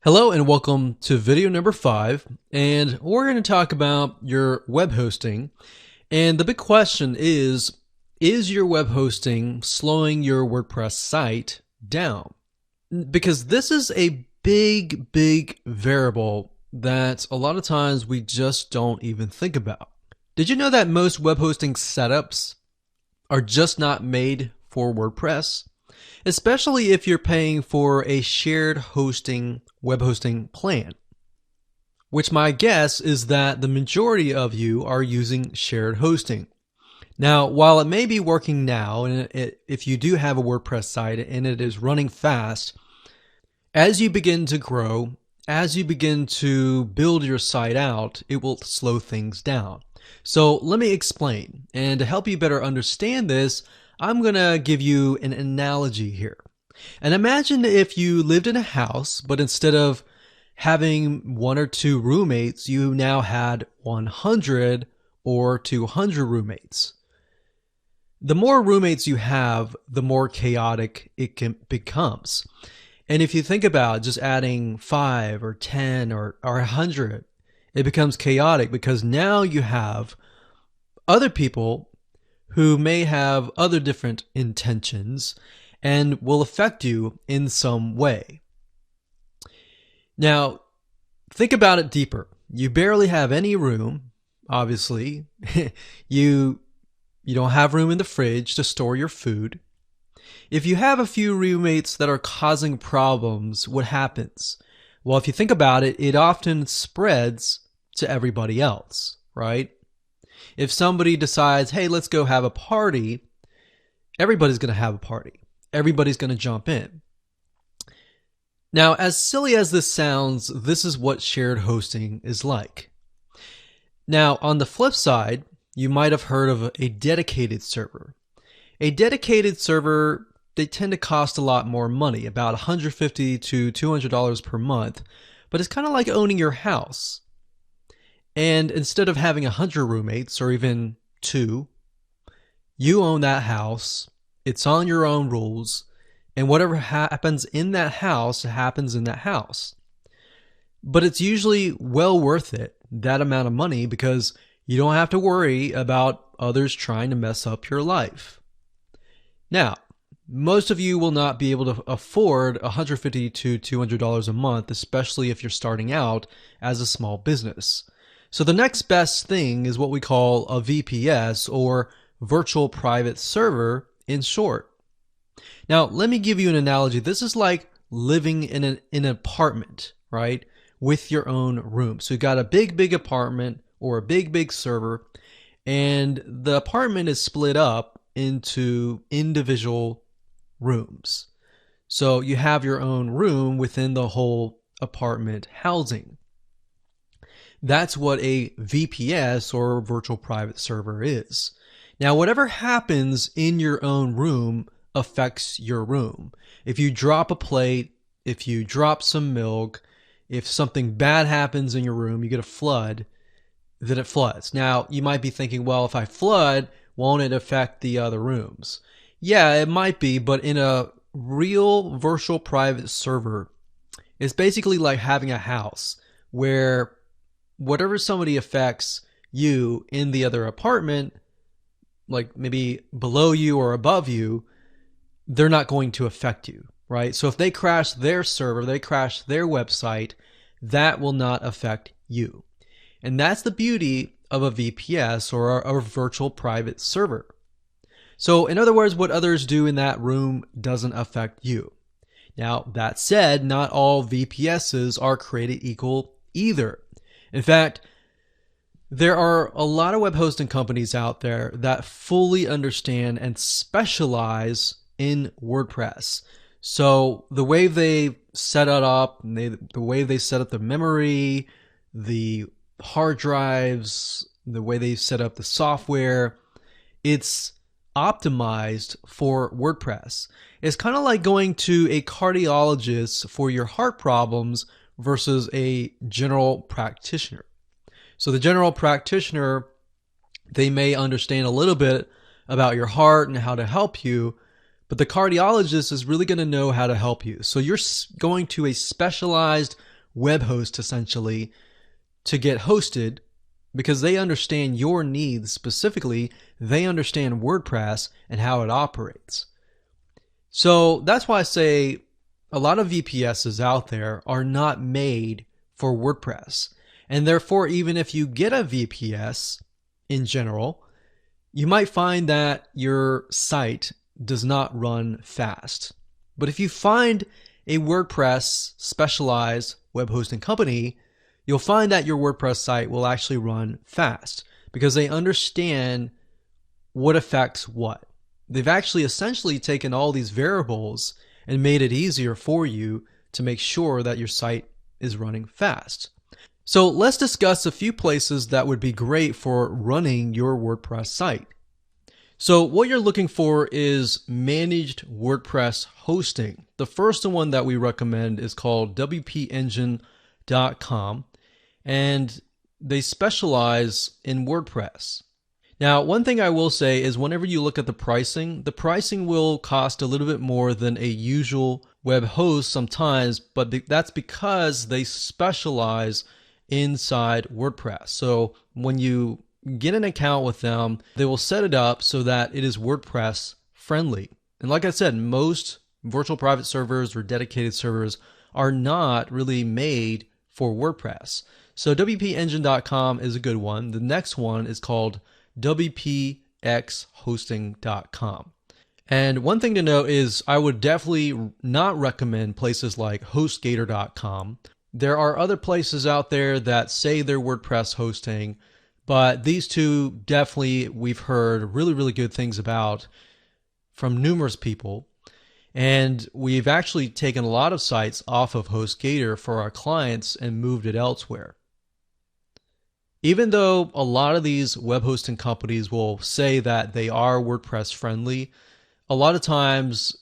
Hello and welcome to video number 5, and we're going to talk about your web hosting. And the big question is your web hosting slowing your WordPress site down? Because this is a big variable that a lot of times we just don't even think about. Did you know that most web hosting setups are just not made for WordPress? Especially if you're paying for a shared hosting web hosting plan, which my guess is that the majority of you are using shared hosting. Now, while it may be working now, and if you do have a WordPress site and it is running fast, as you begin to grow, as you begin to build your site out, it will slow things down. So let me explain. And to help you better understand this, I'm going to give you an analogy here. And imagine if you lived in a house, but instead of having 1 or 2 roommates, you now had 100 or 200 roommates. The more roommates you have, the more chaotic it becomes. And if you think about just adding 5 or 10 or 100, it becomes chaotic because now you have other people who may have other different intentions and will affect you in some way. Now, think about it deeper. You barely have any room, obviously. You don't have room in the fridge to store your food. If you have a few roommates that are causing problems, what happens? Well, if you think about it, it often spreads to everybody else, right? If somebody decides, hey, let's go have a party, everybody's going to have a party. Everybody's going to jump in. Now, as silly as this sounds, this is what shared hosting is like. Now, on the flip side, you might have heard of a dedicated server. A dedicated server, they tend to cost a lot more money, about $150 to $200 per month, but it's kind of like owning your house. And instead of having 100 roommates or even 2, you own that house. It's on your own rules, and whatever happens in that house happens in that house. But it's usually well worth it, that amount of money, because you don't have to worry about others trying to mess up your life. Now, most of you will not be able to afford $150 to $200 a month, especially if you're starting out as a small business. So the next best thing is what we call a VPS, or virtual private server in short. Now, let me give you an analogy. This is like living in an apartment, right? With your own room. So you got a big apartment or a big server, and the apartment is split up into individual rooms. So you have your own room within the whole apartment housing. That's what a VPS, or virtual private server, is. Now, whatever happens in your own room affects your room. If you drop a plate, if you drop some milk, if something bad happens in your room, you get a flood, then it floods. Now, you might be thinking, well, if I flood, won't it affect the other rooms? Yeah, it might be, but in a real virtual private server, it's basically like having a house where whatever somebody affects you in the other apartment, like maybe below you or above you, they're not going to affect you, right? So if they crash their server, they crash their website, that will not affect you. And that's the beauty of a VPS, or a virtual private server. So in other words, what others do in that room doesn't affect you. Now, that said, not all VPSs are created equal either. In fact, there are a lot of web hosting companies out there that fully understand and specialize in WordPress. So the way they set it up, the way they set up the memory, the hard drives, the way they set up the software, it's optimized for WordPress. It's kind of like going to a cardiologist for your heart problems versus a general practitioner. So the general practitioner, they may understand a little bit about your heart and how to help you, but the cardiologist is really going to know how to help you. So you're going to a specialized web host essentially to get hosted because they understand your needs. Specifically, they understand WordPress and how it operates. So that's why I say a lot of VPSs out there are not made for WordPress. And therefore, even if you get a VPS in general, you might find that your site does not run fast. But if you find a WordPress specialized web hosting company, you'll find that your WordPress site will actually run fast because they understand what affects what. They've actually essentially taken all these variables and made it easier for you to make sure that your site is running fast. So let's discuss a few places that would be great for running your WordPress site. So what you're looking for is managed WordPress hosting. The first one that we recommend is called WPEngine.com, and they specialize in WordPress. Now, one thing I will say is whenever you look at the pricing will cost a little bit more than a usual web host sometimes, but that's because they specialize inside WordPress. So when you get an account with them, they will set it up so that it is WordPress friendly. And like I said, most virtual private servers or dedicated servers are not really made for WordPress. So WPEngine.com is a good one. The next one is called WPXHosting.com. And one thing to note is I would definitely not recommend places like HostGator.com. There are other places out there that say they're WordPress hosting, but these two definitely we've heard really, really good things about from numerous people. And we've actually taken a lot of sites off of HostGator for our clients and moved it elsewhere. Even though a lot of these web hosting companies will say that they are WordPress friendly, a lot of times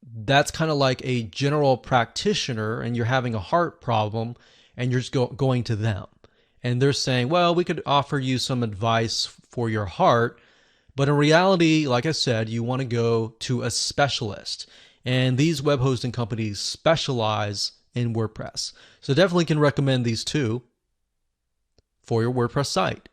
that's kind of like a general practitioner and you're having a heart problem and you're just going to them. And they're saying, well, we could offer you some advice for your heart. But in reality, like I said, you want to go to a specialist. And these web hosting companies specialize in WordPress. So definitely can recommend these two for your WordPress site.